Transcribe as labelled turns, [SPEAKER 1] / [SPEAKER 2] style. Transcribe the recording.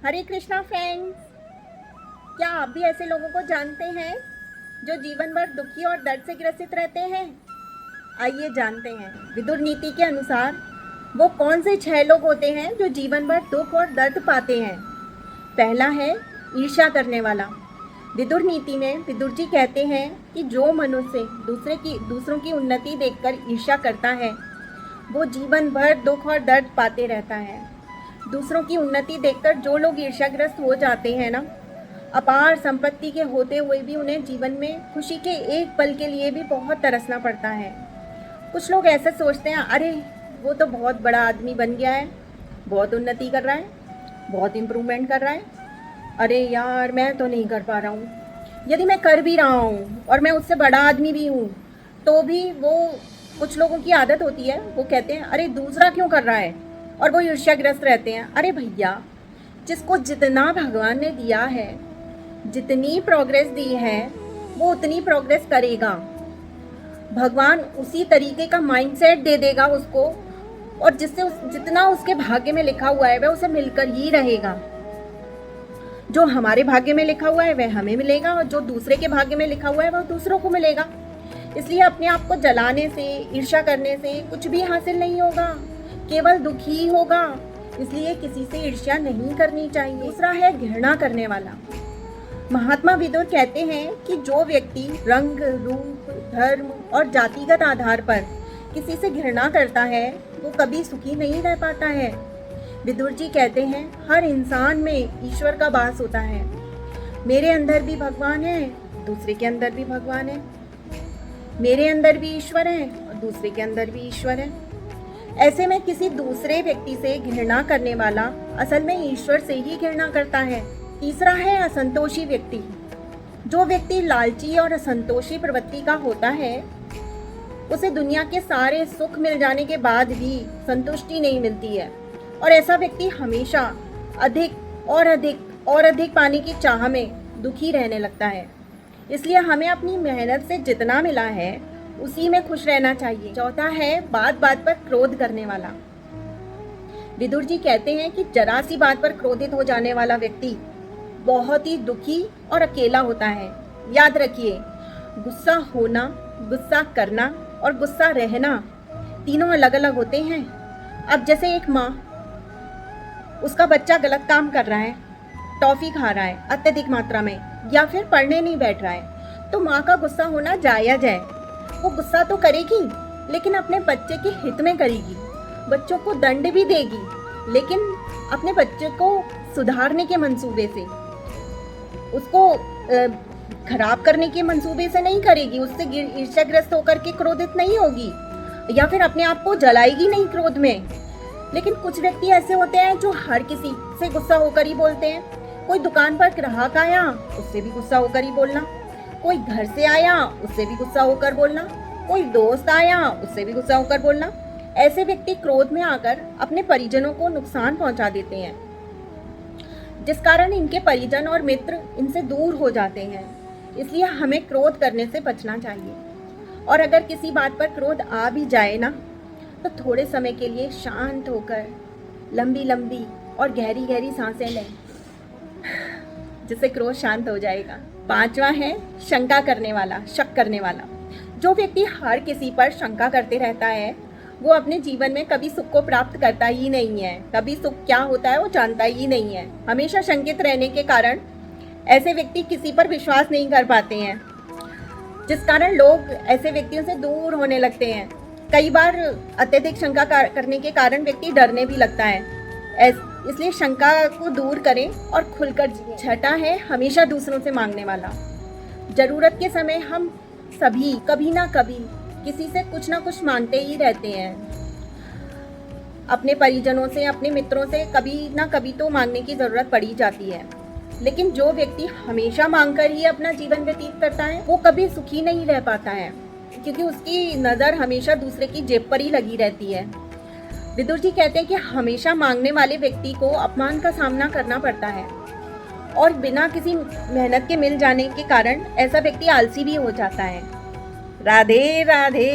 [SPEAKER 1] हरे Krishna friends. क्या आप भी ऐसे लोगों को जानते हैं जो जीवन भर दुखी और दर्द से ग्रसित रहते हैं? आइए जानते हैं विदुर नीति के अनुसार वो कौन से 6 लोग होते हैं जो जीवन भर दुख और दर्द पाते हैं। पहला है ईर्ष्या करने वाला। विदुर नीति में विदुर जी कहते हैं कि जो मनुष्य दूसरों की उन्नति देखकर ईर्ष्या करता है वो जीवन भर दुख और दर्द पाते रहता है। दूसरों की उन्नति देखकर जो लोग ईर्ष्याग्रस्त हो जाते हैं ना, अपार संपत्ति के होते हुए भी उन्हें जीवन में खुशी के एक पल के लिए भी बहुत तरसना पड़ता है। कुछ लोग ऐसे सोचते हैं, अरे वो तो बहुत बड़ा आदमी बन गया है, बहुत उन्नति कर रहा है, बहुत इम्प्रूवमेंट कर रहा है, अरे यार मैं तो नहीं कर पा रहा हूँ। यदि मैं कर भी रहा हूँ और मैं उससे बड़ा आदमी भी हूँ तो भी वो कुछ लोगों की आदत होती है, वो कहते हैं अरे दूसरा क्यों कर रहा है, और वो ईर्ष्याग्रस्त रहते हैं। अरे भैया, जिसको जितना भगवान ने दिया है, जितनी प्रोग्रेस दी है, वो उतनी प्रोग्रेस करेगा। भगवान उसी तरीके का माइंडसेट दे देगा उसको, और जिससे जितना उसके भाग्य में लिखा हुआ है वह उसे मिलकर ही रहेगा। जो हमारे भाग्य में लिखा हुआ है वह हमें मिलेगा, और जो दूसरे के भाग्य में लिखा हुआ है वह दूसरों को मिलेगा। इसलिए अपने आप को जलाने से, ईर्ष्या करने से कुछ भी हासिल नहीं होगा, केवल दुखी ही होगा। इसलिए किसी से ईर्ष्या नहीं करनी चाहिए। दूसरा है घृणा करने वाला। महात्मा विदुर कहते हैं कि जो व्यक्ति रंग, रूप, धर्म और जातिगत आधार पर किसी से घृणा करता है वो कभी सुखी नहीं रह पाता है। विदुर जी कहते हैं हर इंसान में ईश्वर का वास होता है। मेरे अंदर भी भगवान है, दूसरे के अंदर भी भगवान है। मेरे अंदर भी ईश्वर है और दूसरे के अंदर भी ईश्वर है। ऐसे में किसी दूसरे व्यक्ति से घृणा करने वाला असल में ईश्वर से ही घृणा करता है। तीसरा है असंतोषी व्यक्ति। जो व्यक्ति लालची और असंतोषी प्रवृत्ति का होता है उसे दुनिया के सारे सुख मिल जाने के बाद भी संतुष्टि नहीं मिलती है, और ऐसा व्यक्ति हमेशा अधिक और अधिक और अधिक पाने की चाह में दुखी रहने लगता है। इसलिए हमें अपनी मेहनत से जितना मिला है उसी में खुश रहना चाहिए। चौथा है बात बात पर क्रोध करने वाला। विदुर जी कहते हैं कि जरा सी बात पर क्रोधित हो जाने वाला व्यक्ति बहुत ही दुखी और अकेला होता है। याद रखिए, गुस्सा होना, गुस्सा करना और गुस्सा रहना तीनों अलग अलग होते हैं। अब जैसे एक माँ, उसका बच्चा गलत काम कर रहा है, टॉफी खा रहा है अत्यधिक मात्रा में, या फिर पढ़ने नहीं बैठ रहा है, तो माँ का गुस्सा होना जायज़ है। वो गुस्सा तो करेगी लेकिन अपने बच्चे के हित में करेगी, बच्चों को दंड भी देगी, लेकिन अपने बच्चे को सुधारने के मंसूबे से, उसको खराब करने के मंसूबे से नहीं करेगी। उससे ईर्ष्याग्रस्त होकर के क्रोधित नहीं होगी, या फिर अपने आप को जलाएगी नहीं क्रोध में। लेकिन कुछ व्यक्ति ऐसे होते हैं जो हर किसी से गुस्सा होकर ही बोलते हैं। कोई दुकान पर ग्राहक आया उससे भी गुस्सा होकर ही बोलना, कोई घर से आया उससे भी गुस्सा होकर बोलना, कोई दोस्त आया उससे भी गुस्सा होकर बोलना। ऐसे व्यक्ति क्रोध में आकर अपने परिजनों को नुकसान पहुंचा देते हैं, जिस कारण इनके परिजन और मित्र इनसे दूर हो जाते हैं। इसलिए हमें क्रोध करने से बचना चाहिए, और अगर किसी बात पर क्रोध आ भी जाए ना, तो थोड़े समय के लिए शांत होकर लंबी लंबी और गहरी गहरी सांसें लें, जिससे क्रोध शांत हो जाएगा। पांचवा है शंका करने वाला, शक करने वाला। जो व्यक्ति हर किसी पर शंका करते रहता है वो अपने जीवन में कभी सुख को प्राप्त करता ही नहीं है। कभी सुख क्या होता है वो जानता ही नहीं है। हमेशा शंकित रहने के कारण ऐसे व्यक्ति किसी पर विश्वास नहीं कर पाते हैं, जिस कारण लोग ऐसे व्यक्तियों से दूर होने लगते हैं। कई बार अत्यधिक शंका करने के कारण व्यक्ति डरने भी लगता है। इसलिए शंका को दूर करें और खुलकर जिएं। छठा है हमेशा दूसरों से मांगने वाला। जरूरत के समय हम सभी कभी ना कभी किसी से कुछ ना कुछ मांगते ही रहते हैं। अपने परिजनों से, अपने मित्रों से कभी ना कभी तो मांगने की जरूरत पड़ी जाती है। लेकिन जो व्यक्ति हमेशा मांगकर ही अपना जीवन व्यतीत करता है वो कभी सुखी नहीं रह पाता है, क्योंकि उसकी नज़र हमेशा दूसरे की जेब पर ही लगी रहती है। विदुर जी कहते हैं कि हमेशा मांगने वाले व्यक्ति को अपमान का सामना करना पड़ता है, और बिना किसी मेहनत के मिल जाने के कारण ऐसा व्यक्ति आलसी भी हो जाता है। राधे राधे।